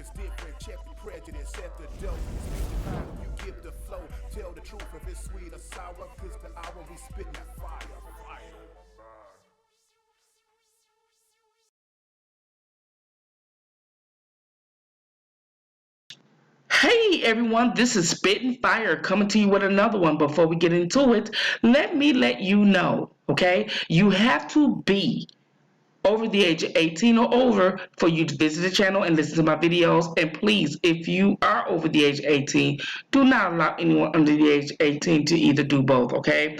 is different. Check the prejudice at the door. Speak the mind, you give the flow. Tell the truth if it's sweet or sour. It's the hour we spitting that fire. Hey everyone, this is Spitting Fire coming to you with another one. Before we get into it, let me let you know, okay? You have to be over the age of 18 or over for you to visit the channel and listen to my videos. And please, if you are over the age of 18, do not allow anyone under the age of 18 to either do both, okay?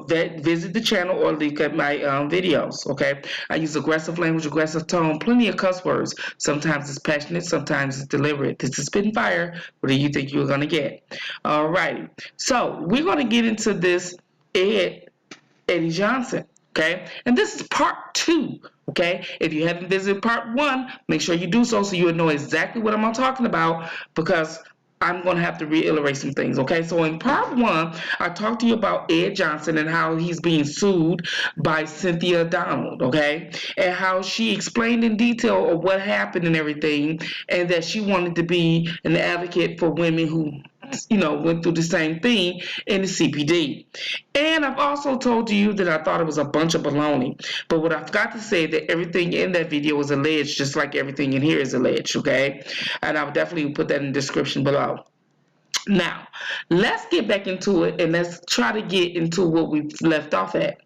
Visit the channel or look at my videos, okay? I use aggressive language, aggressive tone, plenty of cuss words. Sometimes it's passionate, sometimes it's deliberate. This is Spitting Fire. What do you think you're going to get? All right. So we're going to get into this Eddie Johnson. Okay, and this is part 2. Okay, if you haven't visited part 1, make sure you do so you'll know exactly what I'm talking about, because I'm going to have to reiterate some things. Okay, so in part 1, I talked to you about Ed Johnson and how he's being sued by Cynthia Donald. Okay, and how she explained in detail of what happened and everything, and that she wanted to be an advocate for women who went through the same thing in the CPD. And I've also told you that I thought it was a bunch of baloney. But what I forgot to say, that everything in that video was alleged, just like everything in here is alleged, okay? And I'll definitely put that in the description below. Now, let's get back into it and let's try to get into what we left off at.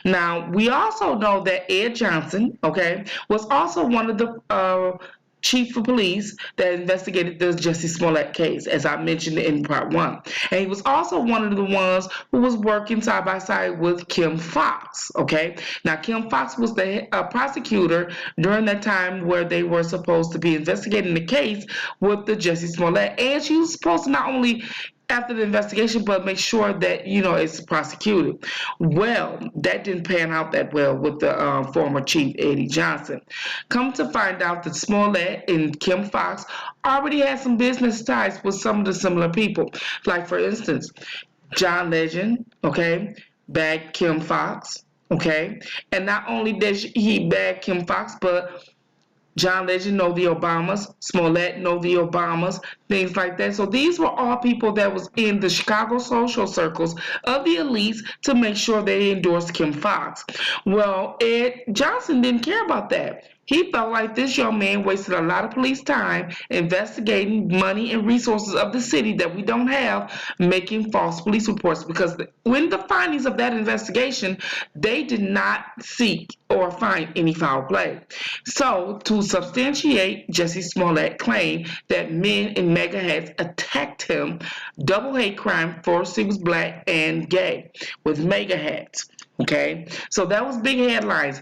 Now, we also know that Ed Johnson, okay, was also one of the chief of police that investigated the Jussie Smollett case, as I mentioned in part 1. And he was also one of the ones who was working side by side with Kim Foxx, okay? Now, Kim Foxx was the prosecutor during that time where they were supposed to be investigating the case with the Jussie Smollett. And she was supposed to not only after the investigation, but make sure that it's prosecuted. Well, that didn't pan out that well with the former chief Eddie Johnson. Come to find out that Smollett and Kim Foxx already had some business ties with some of the similar people. Like, for instance, John Legend, okay, bagged Kim Foxx, okay, and not only did he bag Kim Foxx, but John Legend know the Obamas, Smollett know the Obamas, things like that. So these were all people that was in the Chicago social circles of the elites to make sure they endorsed Kim Foxx. Well, Ed Johnson didn't care about that. He felt like this young man wasted a lot of police time investigating money and resources of the city that we don't have, making false police reports, because when the findings of that investigation, they did not seek or find any foul play. So, to substantiate Jussie Smollett's claim that men in MAGA hats attacked him, double hate crime, first he was black and gay, with MAGA hats. Okay, so that was big headlines.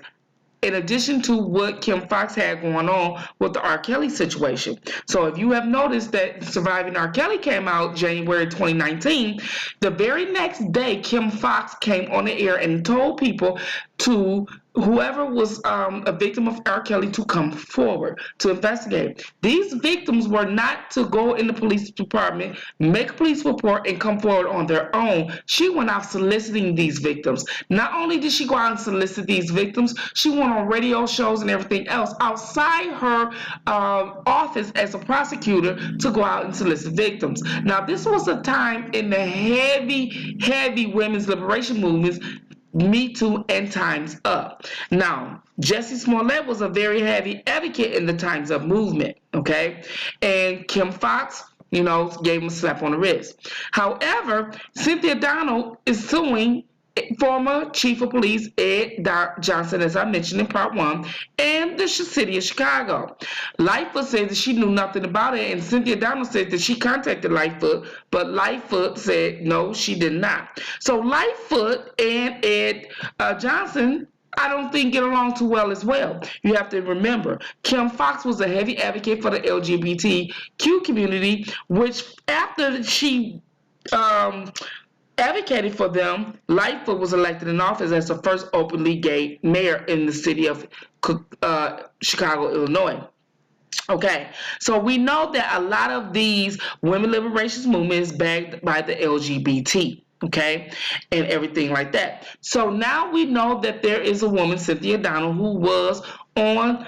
In addition to what Kim Foxx had going on with the R. Kelly situation. So if you have noticed that Surviving R. Kelly came out January 2019, the very next day Kim Foxx came on the air and told people to whoever was a victim of R. Kelly to come forward to investigate. These victims were not to go in the police department, make a police report, and come forward on their own. She went out soliciting these victims. Not only did she go out and solicit these victims, she went on radio shows and everything else outside her office as a prosecutor to go out and solicit victims. Now, this was a time in the heavy women's liberation movements, Me Too and Time's Up. Now, Jussie Smollett was a very heavy advocate in the Time's Up movement, okay? And Kim Foxx, gave him a slap on the wrist. However, Cynthia Donald is suing former chief of police Ed Johnson, as I mentioned in part 1, and the city of Chicago. Lightfoot said that she knew nothing about it, and Cynthia Donald said that she contacted Lightfoot, but Lightfoot said no, she did not. So Lightfoot and Ed Johnson, I don't think, get along too well as well. You have to remember, Kim Foxx was a heavy advocate for the LGBTQ community, which after she advocated for them, Lightfoot was elected in office as the first openly gay mayor in the city of Chicago, Illinois. Okay, so we know that a lot of these women liberation movements backed by the LGBT. Okay, and everything like that. So now we know that there is a woman, Cynthia Donald, who was on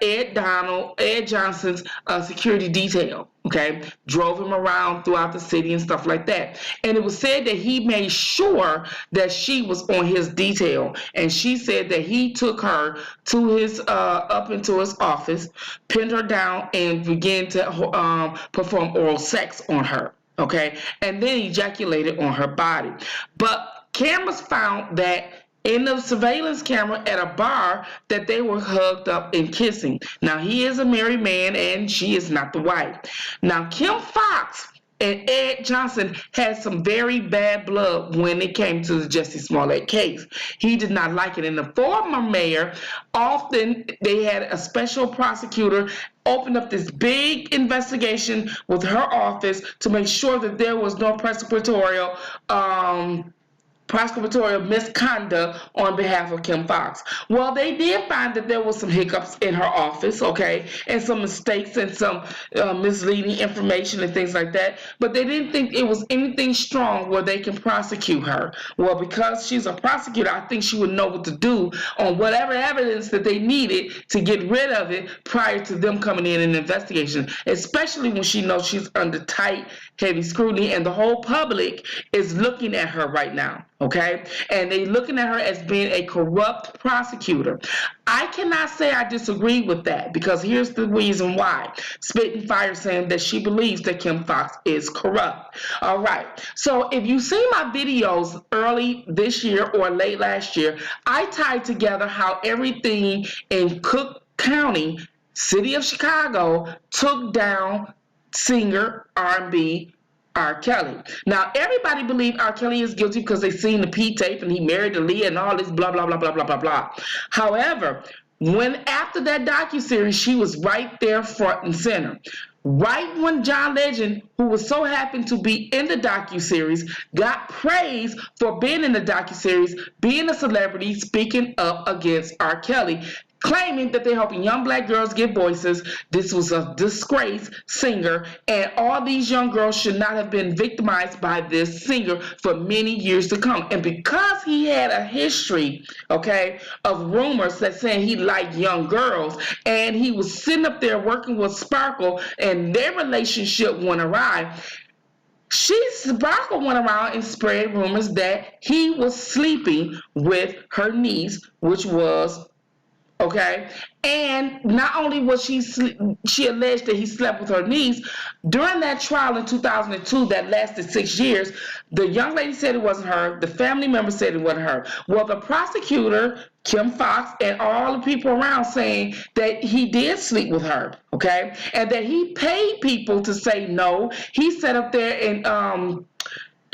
Ed Johnson's security detail. Okay, drove him around throughout the city and stuff like that. And it was said that he made sure that she was on his detail. And she said that he took her to his up into his office, pinned her down, and began to perform oral sex on her. Okay, and then ejaculated on her body. But cameras found that in the surveillance camera at a bar that they were hugged up and kissing. Now, he is a married man and she is not the wife. Now, Kim Fox and Ed Johnson had some very bad blood when it came to the Jussie Smollett case. He did not like it. And the former mayor, often they had a special prosecutor open up this big investigation with her office to make sure that there was no prosecutorial misconduct on behalf of Kim Fox. Well, they did find that there was some hiccups in her office, okay, and some mistakes and some misleading information and things like that, but they didn't think it was anything strong where they can prosecute her. Well, because she's a prosecutor, I think she would know what to do on whatever evidence that they needed to get rid of it prior to them coming in an investigation, especially when she knows she's under tight, heavy scrutiny and the whole public is looking at her right now. Okay, and they looking at her as being a corrupt prosecutor. I cannot say I disagree with that because here's the reason why. SPITTINFIRE saying that she believes that Kim Fox is corrupt. All right, so if you see my videos early this year or late last year, I tied together how everything in Cook County, city of Chicago, took down singer R&B R. Kelly. Now, everybody believed R. Kelly is guilty because they seen the P tape and he married Aaliyah and all this blah, blah, blah, blah, blah, blah, blah. However, when after that docuseries, she was right there front and center. Right when John Legend, who was so happy to be in the docuseries, got praise for being in the docuseries, being a celebrity, speaking up against R. Kelly, claiming that they're helping young black girls get voices. This was a disgraced singer, and all these young girls should not have been victimized by this singer for many years to come. And because he had a history, okay, of rumors that saying he liked young girls, and he was sitting up there working with Sparkle, and their relationship went awry, Sparkle went around and spread rumors that he was sleeping with her niece, which was okay, and not only was she alleged that he slept with her niece. During that trial in 2002 that lasted 6 years, the young lady said it wasn't her. The family member said it wasn't her. Well, the prosecutor, Kim Fox, and all the people around saying that he did sleep with her, okay, and that he paid people to say no. He sat up there and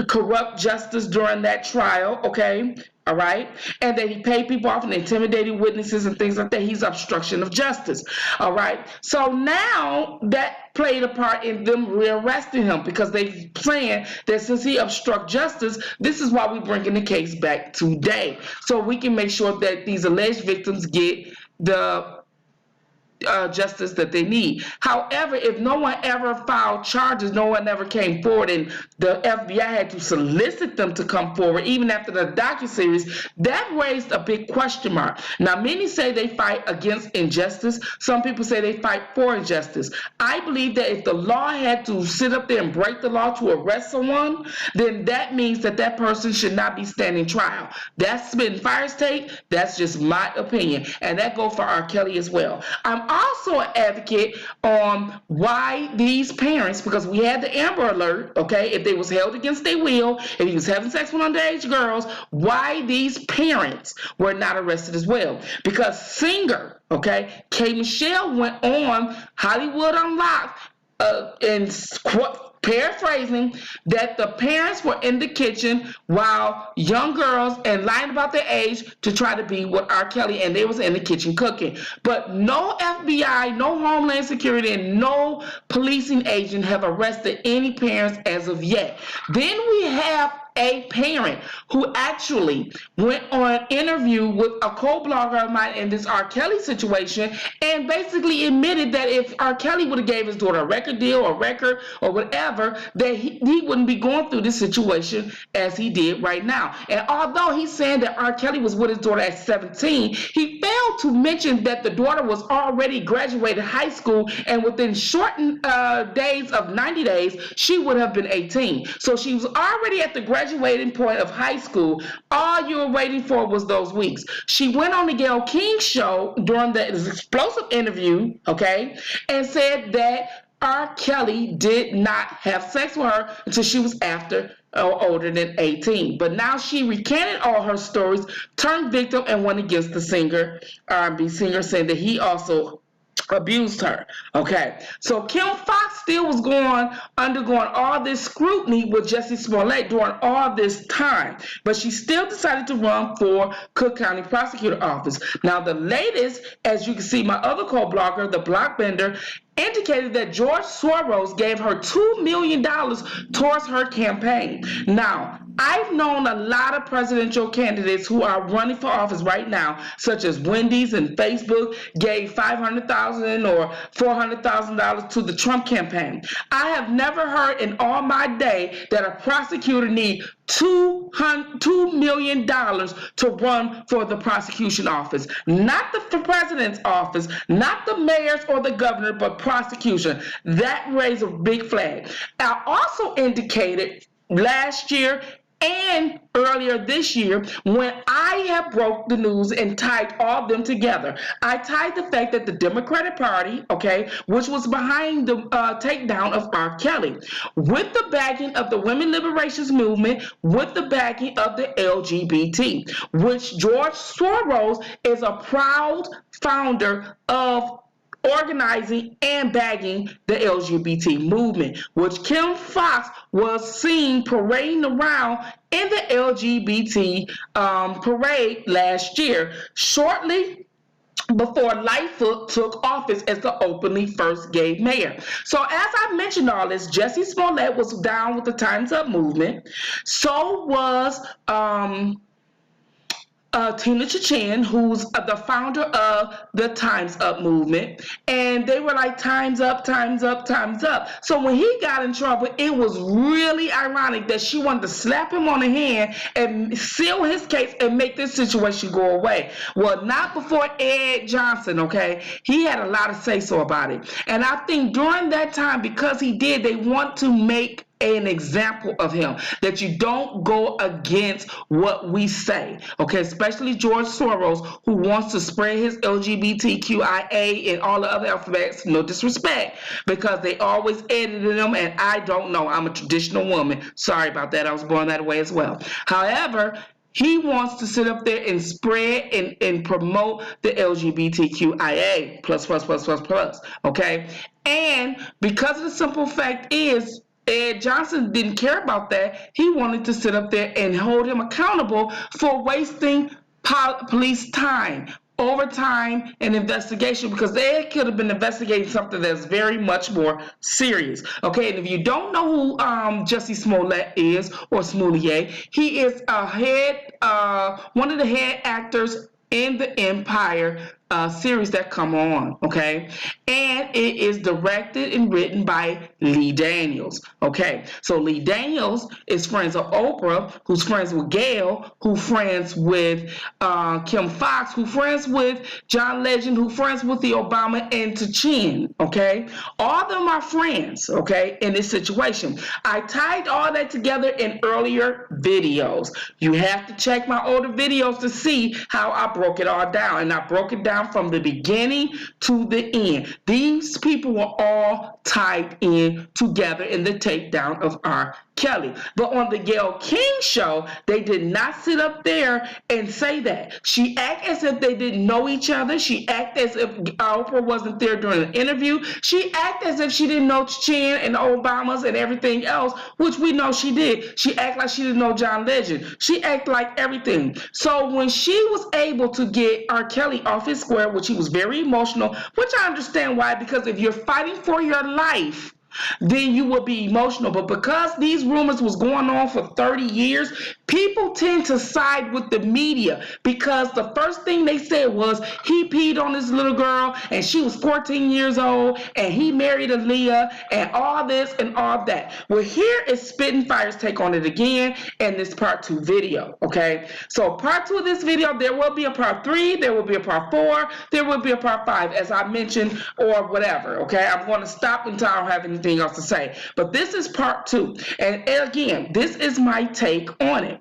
corrupt justice during that trial, okay? All right, and that he paid people off and intimidated witnesses and things like that. He's obstruction of justice. All right, so now that played a part in them rearresting him because they saying that since he obstruct justice, this is why we're bringing the case back today, so we can make sure that these alleged victims get the justice that they need. However, if no one ever filed charges, no one ever came forward, and the FBI had to solicit them to come forward, even after the docuseries, that raised a big question mark. Now, many say they fight against injustice. Some people say they fight for injustice. I believe that if the law had to sit up there and break the law to arrest someone, then that means that that person should not be standing trial. That's SPITTINFIRE's take. That's just my opinion, and that goes for R. Kelly as well. I'm also an advocate on why these parents, because we had the Amber Alert, okay, if they was held against their will, if he was having sex with underage girls, why these parents were not arrested as well. Because singer, okay, K. Michelle went on Hollywood Unlocked and paraphrasing that the parents were in the kitchen while young girls and lying about their age to try to be with R. Kelly, and they was in the kitchen cooking. But no FBI, no Homeland Security, and no policing agent have arrested any parents as of yet. Then we have a parent who actually went on an interview with a co-blogger of mine in this R. Kelly situation and basically admitted that if R. Kelly would have gave his daughter a record deal or record or whatever, that he wouldn't be going through this situation as he did right now. And although he's saying that R. Kelly was with his daughter at 17, he failed to mention that the daughter was already graduated high school, and within shortened days of 90 days, she would have been 18. So she was already at the graduating point of high school. All you were waiting for was those weeks. She went on the Gayle King show during the explosive interview, okay, and said that R. Kelly did not have sex with her until she was after or older than 18. But now she recanted all her stories, turned victim, and went against the singer, R&B singer, saying that he also abused her. Okay, so Kim Fox still was undergoing all this scrutiny with Jussie Smollett during all this time, but she still decided to run for Cook County Prosecutor Office. Now the latest, as you can see, my other co-blogger, the Blockbender, indicated that George Soros gave her $2 million towards her campaign. Now, I've known a lot of presidential candidates who are running for office right now, such as Wendy's and Facebook, gave $500,000 or $400,000 to the Trump campaign. I have never heard in all my day that a prosecutor needs $2 million to run for the prosecution office. Not the president's office, not the mayor's or the governor, but prosecution. That raised a big flag. I also indicated last year and earlier this year when I have broke the news and tied all of them together. I tied the fact that the Democratic Party, okay, which was behind the takedown of R. Kelly, with the backing of the Women Liberations Movement, with the backing of the LGBT, which George Soros is a proud founder of organizing and bagging the LGBT movement, which Kim Fox was seen parading around in the LGBT parade last year, shortly before Lightfoot took office as the openly first gay mayor. So as I mentioned all this, Jussie Smollett was down with the Time's Up movement. So was Tina Chachin, who's the founder of the Time's Up movement, and they were like, time's up, time's up, time's up. So when he got in trouble, it was really ironic that she wanted to slap him on the hand and seal his case and make this situation go away. Well, not before Ed Johnson, okay? He had a lot of say-so about it. And I think during that time, because he did, they want to make an example of him, that you don't go against what we say, okay? Especially George Soros, who wants to spread his LGBTQIA and all the other alphabets, no disrespect, because they always edited them, and I don't know. I'm a traditional woman. Sorry about that. I was born that way as well. However, he wants to sit up there and spread and promote the LGBTQIA plus, okay? And because of the simple fact is, Ed Johnson didn't care about that. He wanted to sit up there and hold him accountable for wasting police time, overtime, and investigation, because they could have been investigating something that's very much more serious. Okay, and if you don't know who Jussie Smollett is, or Smollett, he is one of the head actors in the Empire series that come on, okay? And it is directed and written by Lee Daniels, okay? So Lee Daniels is friends with Oprah, who's friends with Gayle, who's friends with Kim Fox, who's friends with John Legend, who's friends with the Obama and Chachin, okay? All of them are friends, okay, in this situation. I tied all that together in earlier videos. You have to check my older videos to see how I broke it all down, and I broke it down from the beginning to the end. These people were all tied in together in the takedown of R. Kelly. But on the Gayle King show, they did not sit up there and say that. She acted as if they didn't know each other. She acted as if Oprah wasn't there during the interview. She acted as if she didn't know Chin and the Obamas and everything else, which we know she did. She acted like she didn't know John Legend. She acted like everything. So when she was able to get R. Kelly off his square, which he was very emotional, which I understand why, because if you're fighting for your life, then you would be emotional. But because these rumors was going on for 30 years, people tend to side with the media, because the first thing they said was he peed on this little girl and she was 14 years old and he married Aaliyah and all this and all that. Well, here is Spittin' Fire's take on it again in this part 2 video. Okay, so part 2 of this video, there will be a part 3, there will be a part 4, there will be a part 5, as I mentioned, or whatever. Okay, I'm going to stop until I don't have anything else to say, but this is part 2, and again, this is my take on it.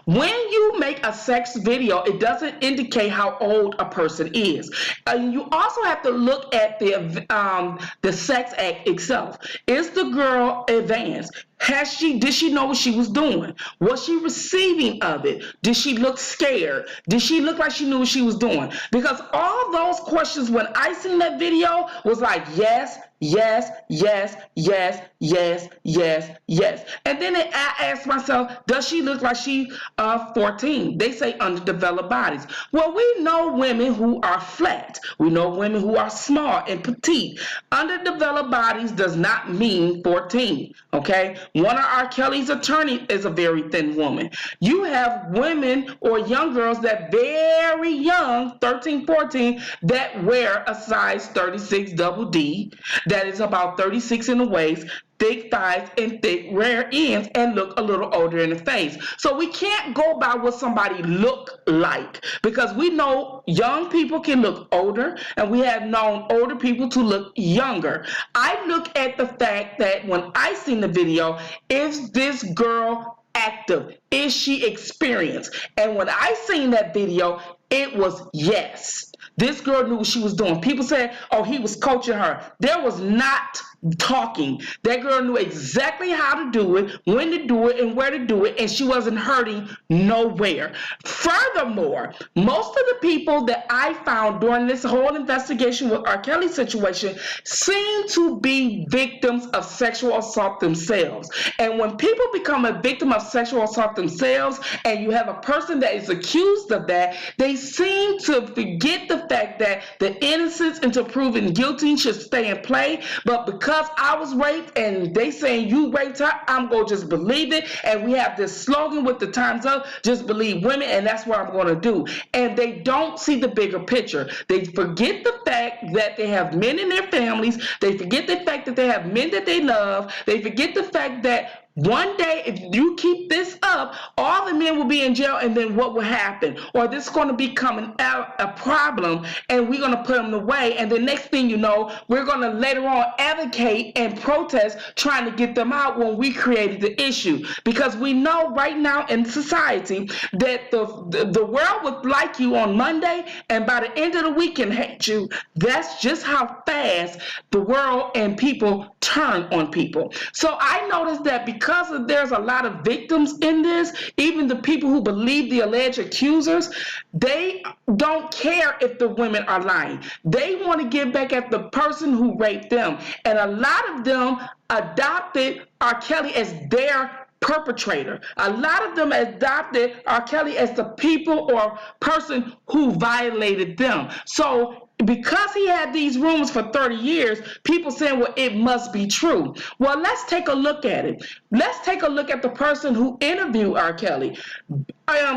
When you make a sex video, it doesn't indicate how old a person is. You also have to look at the sex act itself. Is the girl advanced? Did she know what she was doing? Was she receiving of it? Did she look scared? Did she look like she knew what she was doing? Because all those questions, when I seen that video, was like, yes, yes, yes, yes, yes, yes, yes. And then I asked myself, does she look like she 14? They say underdeveloped bodies. Well, we know women who are flat. We know women who are small and petite. Underdeveloped bodies does not mean 14, okay? One of R. Kelly's attorneys is a very thin woman. You have women or young girls that very young, 13, 14, that wear a size 36 double D, that is about 36 in the waist, thick thighs and thick rear ends, and look a little older in the face. So we can't go by what somebody look like, because we know young people can look older, and we have known older people to look younger. I look at the fact that when I seen the video, is this girl active? Is she experienced? And when I seen that video, it was yes. This girl knew what she was doing. People said, oh, he was coaching her. There was not talking. That girl knew exactly how to do it, when to do it, and where to do it, and she wasn't hurting nowhere. Furthermore, most of the people that I found during this whole investigation with R. Kelly situation seem to be victims of sexual assault themselves. And when people become a victim of sexual assault themselves, and you have a person that is accused of that, they seem to forget the fact that the innocence until proven guilty should stay in play. But because I was raped and they saying you raped her, I'm going to just believe it. And we have this slogan with the Time's Up, just believe women, and that's what I'm going to do. And they don't see the bigger picture. They forget the fact that they have men in their families. They forget the fact that they have men that they love. They forget the fact that one day, if you keep this up, all the men will be in jail, and then what will happen? Or this is going to become a problem, and we're going to put them away, and the next thing you know, we're going to later on advocate and protest trying to get them out when we created the issue. Because we know right now in society that the world would like you on Monday, and by the end of the week can hate you. That's just how fast the world and people turn on people. So I noticed that because there's a lot of victims in this, even the people who believe the alleged accusers, they don't care if the women are lying. They want to get back at the person who raped them. And a lot of them adopted R. Kelly as their perpetrator. A lot of them adopted R. Kelly as the people or person who violated them. So because he had these rumors for 30 years, people saying, well, it must be true. Well, let's take a look at it. Let's take a look at the person who interviewed R. Kelly.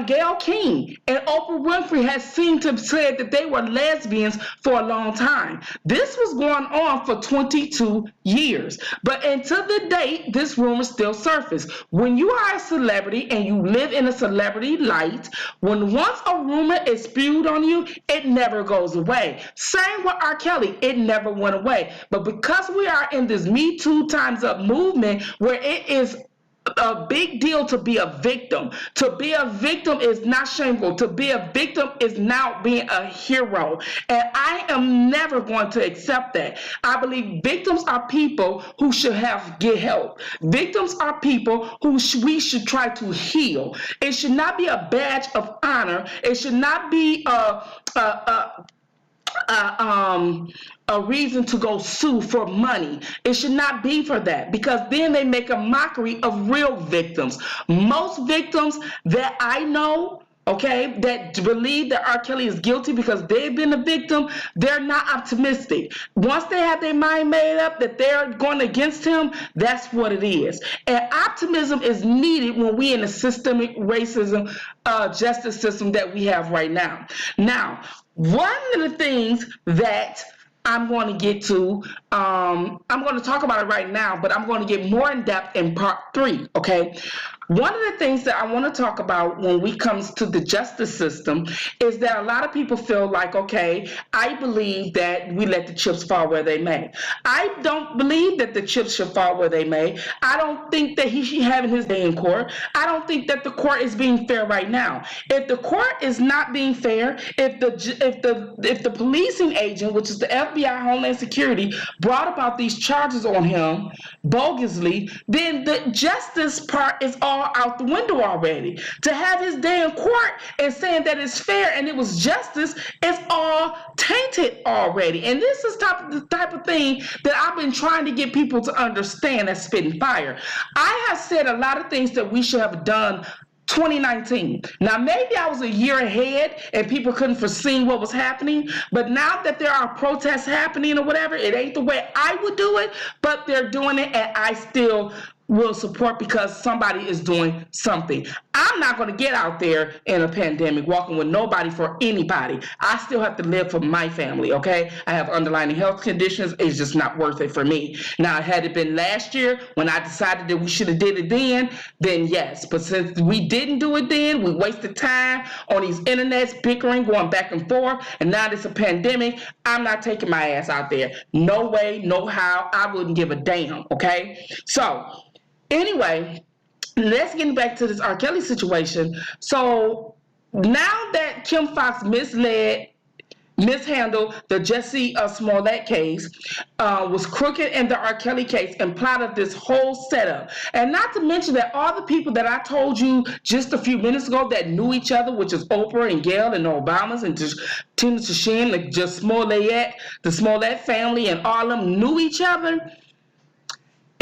Gayle King and Oprah Winfrey has seemed to have said that they were lesbians for a long time. This was going on for 22 years. But until the date, this rumor still surfaced. When you are a celebrity and you live in a celebrity light, when once a rumor is spewed on you, it never goes away. Same with R. Kelly, it never went away. But because we are in this Me Too Time's Up movement where it is a big deal to be a victim. To be a victim is not shameful. To be a victim is now being a hero. And I am never going to accept that. I believe victims are people who should get help. Victims are people who we should try to heal. It should not be a badge of honor. It should not be a reason to go sue for money. It should not be for that, because then they make a mockery of real victims. Most victims that I know okay, that believe that R. Kelly is guilty because they've been a victim, they're not optimistic. Once they have their mind made up that they're going against him, that's what it is. And optimism is needed when we in a systemic racism justice system that we have right now. Now, one of the things that I'm going to get to, I'm going to talk about it right now, but I'm going to get more in depth in part 3, okay? One of the things that I want to talk about when we comes to the justice system is that a lot of people feel like, okay, I believe that we let the chips fall where they may. I don't believe that the chips should fall where they may. I don't think that he should have his day in court. I don't think that the court is being fair right now. If the court is not being fair, if the policing agent, which is the FBI Homeland Security, brought about these charges on him bogusly, then the justice part is all out the window already. To have his day in court and saying that it's fair and it was justice is all tainted already. And this is the type of thing that I've been trying to get people to understand at Spitting Fire. I have said a lot of things that we should have done 2019. Now, maybe I was a year ahead and people couldn't foresee what was happening, but now that there are protests happening or whatever, it ain't the way I would do it, but they're doing it and I still will support because somebody is doing something. I'm not going to get out there in a pandemic walking with nobody for anybody. I still have to live for my family, okay? I have underlying health conditions. It's just not worth it for me. Now, had it been last year when I decided that we should have did it then yes. But since we didn't do it then, we wasted time on these internets, bickering, going back and forth, and now there's a pandemic. I'm not taking my ass out there. No way, no how. I wouldn't give a damn, okay? So, anyway, let's get back to this R. Kelly situation. So now that Kim Fox mishandled the Jussie Smollett case, was crooked in the R. Kelly case, and plotted this whole setup. And not to mention that all the people that I told you just a few minutes ago that knew each other, which is Oprah and Gayle and the Obamas and Tina Tashin, the Smollett family, and all of them knew each other.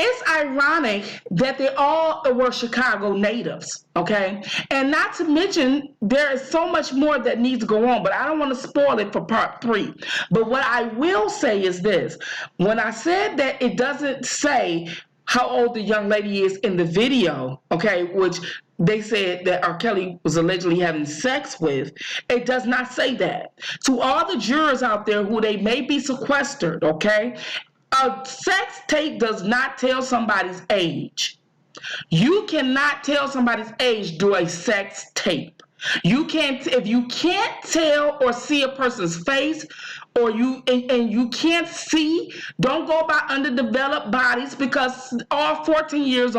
It's ironic that they all were Chicago natives, okay? And not to mention, there is so much more that needs to go on, but I don't want to spoil it for part 3. But what I will say is this. When I said that it doesn't say how old the young lady is in the video, okay, which they said that R. Kelly was allegedly having sex with, it does not say that. To all the jurors out there who they may be sequestered, okay? A sex tape does not tell somebody's age. You cannot tell somebody's age through a sex tape. If you can't tell or see a person's face, or you can't see, don't go by underdeveloped bodies, because all 14-year-olds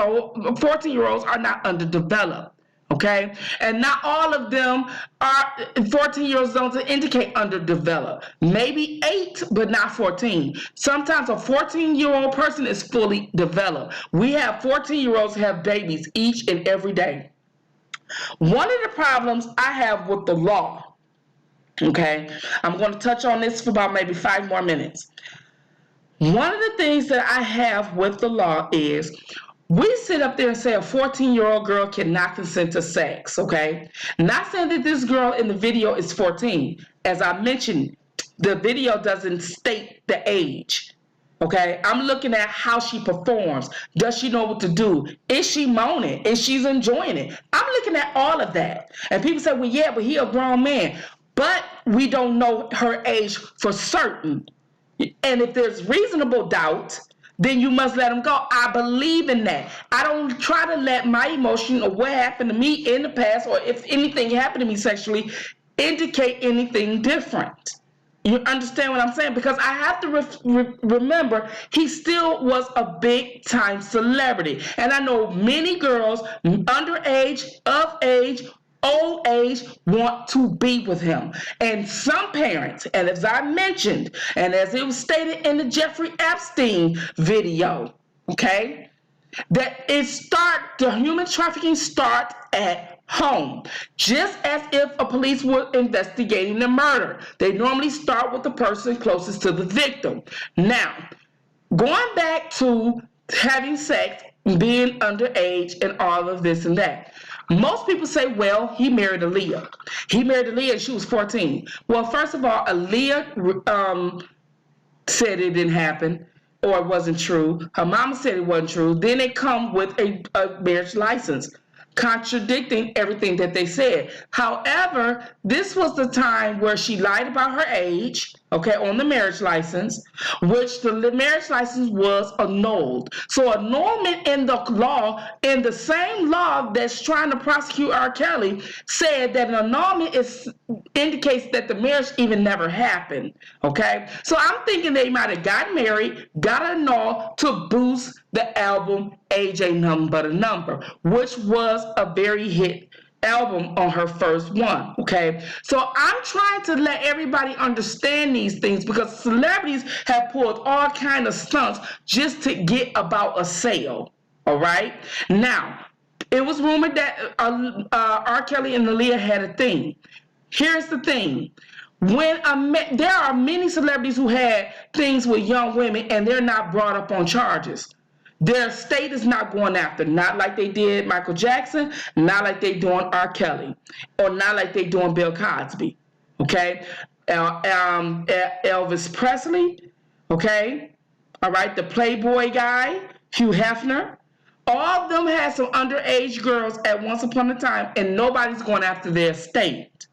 are not underdeveloped. Okay, and not all of them are 14-year-olds don't indicate underdeveloped. Maybe 8, but not 14. Sometimes a 14-year-old person is fully developed. We have 14-year-olds have babies each and every day. One of the problems I have with the law, okay, I'm going to touch on this for about maybe 5 more minutes. One of the things that I have with the law is we sit up there and say a 14-year-old girl cannot consent to sex, okay? Not saying that this girl in the video is 14. As I mentioned, the video doesn't state the age, okay? I'm looking at how she performs. Does she know what to do? Is she moaning? Is she enjoying it? I'm looking at all of that. And people say, well, yeah, but he a grown man. But we don't know her age for certain. And if there's reasonable doubt, then you must let them go. I believe in that. I don't try to let my emotion or what happened to me in the past, or if anything happened to me sexually, indicate anything different. You understand what I'm saying? Because I have to remember, he still was a big time celebrity. And I know many girls, underage, of age, old age, want to be with him. And some parents, and as I mentioned, and as it was stated in the Jeffrey Epstein video, okay, that the human trafficking starts at home. Just as if a police were investigating the murder. They normally start with the person closest to the victim. Now, going back to having sex, being underage, and all of this and that. Most people say, well, he married Aaliyah. He married Aaliyah and she was 14. Well, first of all, Aaliyah said it didn't happen or it wasn't true. Her mama said it wasn't true. Then they come with a marriage license, contradicting everything that they said. However, this was the time where she lied about her age, okay, on the marriage license, which the marriage license was annulled. So annulment in the law, in the same law that's trying to prosecute R. Kelly, said that an annulment indicates that the marriage even never happened, okay? So I'm thinking they might have got married, got annulled to boost the album Age Ain't Nothing But a Number, which was a very hit album on her first one, okay? So I'm trying to let everybody understand these things because celebrities have pulled all kind of stunts just to get about a sale, all right? Now, it was rumored that R. Kelly and Aaliyah had a thing. Here's the thing. There are many celebrities who had things with young women and they're not brought up on charges. Their state is not going after, not like they did Michael Jackson, not like they doing R. Kelly, or not like they doing Bill Cosby, okay? Elvis Presley, okay? All right, the Playboy guy, Hugh Hefner. All of them had some underage girls at once upon a time, and nobody's going after their estate.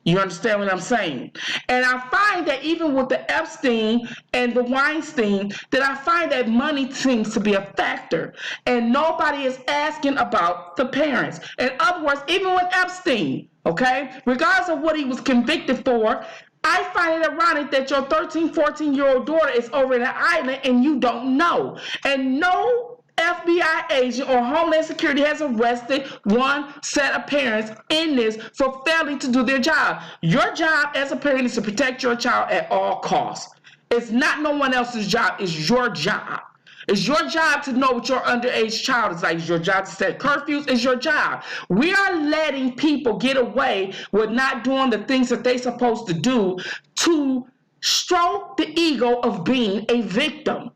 You understand what I'm saying? And I find that even with the Epstein and the Weinstein, that I find that money seems to be a factor. And nobody is asking about the parents. In other words, even with Epstein, okay, regardless of what he was convicted for, I find it ironic that your 13, 14-year-old daughter is over in an island and you don't know. And no FBI agent or Homeland Security has arrested one set of parents in this for failing to do their job. Your job as a parent is to protect your child at all costs. It's not no one else's job. It's your job. It's your job to know what your underage child is like. It's your job to set curfews. It's your job. We are letting people get away with not doing the things that they're supposed to do to stroke the ego of being a victim.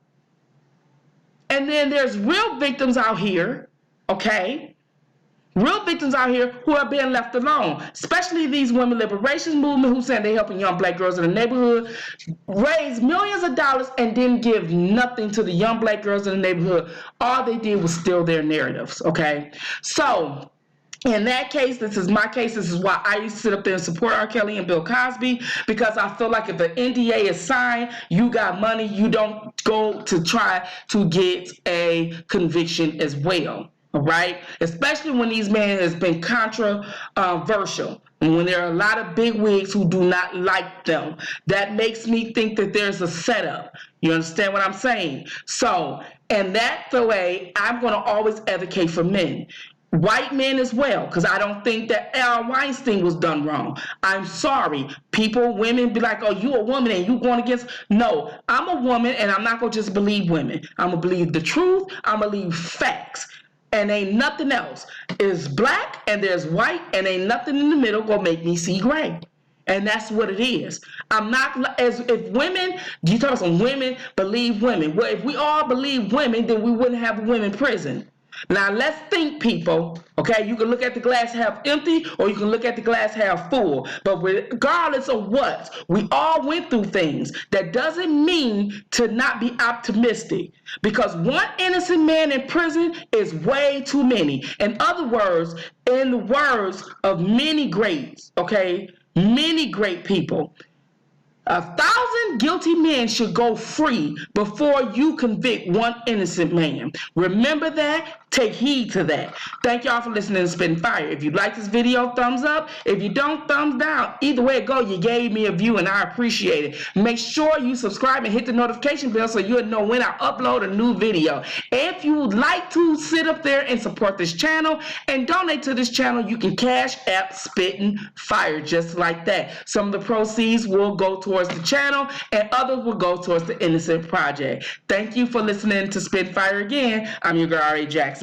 And then there's real victims out here, okay? Real victims out here who are being left alone, especially these women liberation movement who saying they're helping young black girls in the neighborhood, raise millions of dollars and didn't give nothing to the young black girls in the neighborhood. All they did was steal their narratives, okay? So in that case, this is my case. This is why I used to sit up there and support R. Kelly and Bill Cosby, because I feel like if the NDA is signed, you got money, you don't go to try to get a conviction as well, all right? Especially when these men has been controversial and when there are a lot of big wigs who do not like them. That makes me think that there's a setup. You understand what I'm saying? So, and that's the way I'm going to always advocate for men. White men as well, because I don't think that Al Weinstein was done wrong. I'm sorry. Women be like, oh, you a woman and you going against. No, I'm a woman and I'm not going to just believe women. I'm going to believe the truth. I'm going to believe facts. And ain't nothing else. It's black and there's white and ain't nothing in the middle going to make me see gray. And that's what it is. I'm not, as if women, you talk about some women believe women. Well, if we all believe women, then we wouldn't have a women prison. Now let's think, people, okay? You can look at the glass half empty or you can look at the glass half full. But regardless of what, we all went through things. That doesn't mean to not be optimistic, because one innocent man in prison is way too many. In other words, in the words of many greats, okay, many great people, 1,000 guilty men should go free before you convict one innocent man. Remember that. Take heed to that. Thank y'all for listening to Spitting Fire. If you like this video, thumbs up. If you don't, thumbs down. Either way it go, you gave me a view and I appreciate it. Make sure you subscribe and hit the notification bell so you'll know when I upload a new video. If you would like to sit up there and support this channel and donate to this channel, you can cash app Spitting Fire just like that. Some of the proceeds will go towards the channel and others will go towards the Innocent Project. Thank you for listening to Spitting Fire again. I'm your girl, R.A. Jackson.